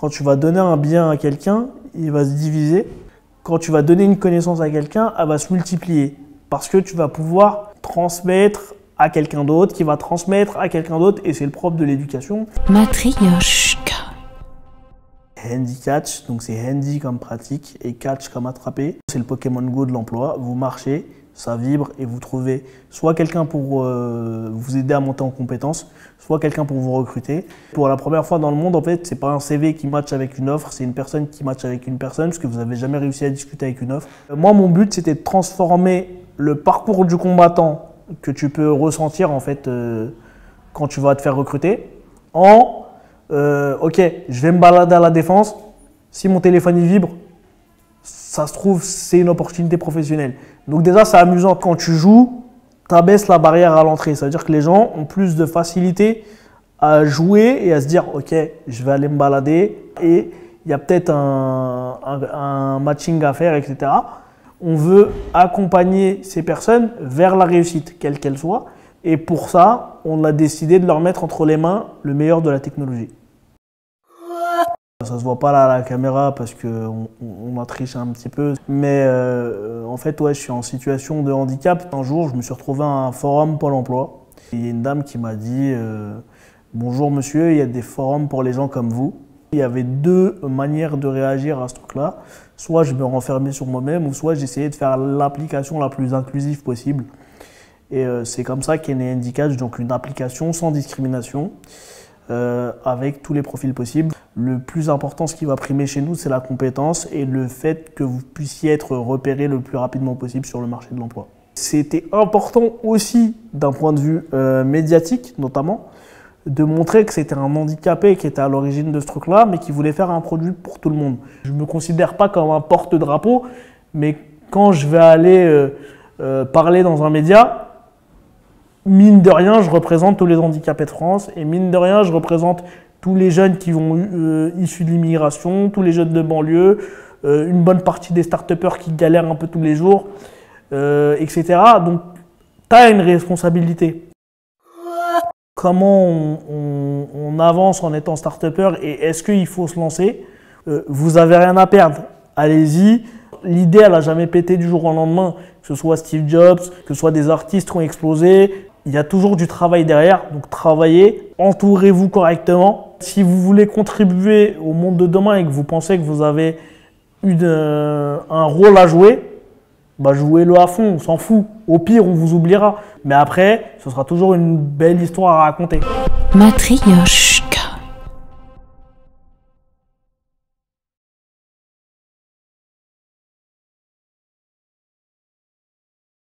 Quand tu vas donner un bien à quelqu'un, il va se diviser. Quand tu vas donner une connaissance à quelqu'un, elle va se multiplier. Parce que tu vas pouvoir transmettre à quelqu'un d'autre, qui va transmettre à quelqu'un d'autre, et c'est le propre de l'éducation. Matryoshka. Handy catch, donc c'est handy comme pratique et catch comme attraper. C'est le Pokémon Go de l'emploi. Vous marchez, ça vibre et vous trouvez soit quelqu'un pour vous aider à monter en compétences, soit quelqu'un pour vous recruter. Pour la première fois dans le monde, en fait, c'est pas un CV qui match avec une offre, c'est une personne qui match avec une personne, parce que vous n'avez jamais réussi à discuter avec une offre. Moi, mon but, c'était de transformer le parcours du combattant que tu peux ressentir en fait quand tu vas te faire recruter en ok, je vais me balader à la défense. Si mon téléphone il vibre, ça se trouve, c'est une opportunité professionnelle. Donc déjà, c'est amusant. Quand tu joues, tu abaisses la barrière à l'entrée. Ça veut dire que les gens ont plus de facilité à jouer et à se dire, ok, je vais aller me balader et il y a peut-être un matching à faire, etc. On veut accompagner ces personnes vers la réussite, quelle qu'elle soit. Et pour ça, on a décidé de leur mettre entre les mains le meilleur de la technologie. Ça se voit pas là à la caméra parce qu'on a triché un petit peu. Mais en fait, ouais, je suis en situation de handicap. Un jour, je me suis retrouvé à un forum Pôle emploi. Il y a une dame qui m'a dit « Bonjour monsieur, il y a des forums pour les gens comme vous ». Il y avait deux manières de réagir à ce truc-là. Soit je me renfermais sur moi-même, ou soit j'essayais de faire l'application la plus inclusive possible. Et c'est comme ça qu'est né Handycatch, donc une application sans discrimination, avec tous les profils possibles. Le plus important, ce qui va primer chez nous, c'est la compétence et le fait que vous puissiez être repéré le plus rapidement possible sur le marché de l'emploi. C'était important aussi, d'un point de vue médiatique notamment, de montrer que c'était un handicapé qui était à l'origine de ce truc-là, mais qui voulait faire un produit pour tout le monde. Je ne me considère pas comme un porte-drapeau, mais quand je vais aller parler dans un média, mine de rien, je représente tous les handicapés de France et mine de rien, je représente tous les jeunes qui vont issus de l'immigration, tous les jeunes de banlieue, une bonne partie des start-upers qui galèrent un peu tous les jours, etc. Donc, tu as une responsabilité. Comment on avance en étant start-upper et est-ce qu'il faut se lancer? Vous n'avez rien à perdre, allez-y. L'idée, elle n'a jamais pété du jour au lendemain, que ce soit Steve Jobs, que ce soit des artistes qui ont explosé. Il y a toujours du travail derrière, donc travaillez, entourez-vous correctement. Si vous voulez contribuer au monde de demain et que vous pensez que vous avez un rôle à jouer, bah jouez-le à fond, on s'en fout. Au pire, on vous oubliera. Mais après, ce sera toujours une belle histoire à raconter. Matryoshka.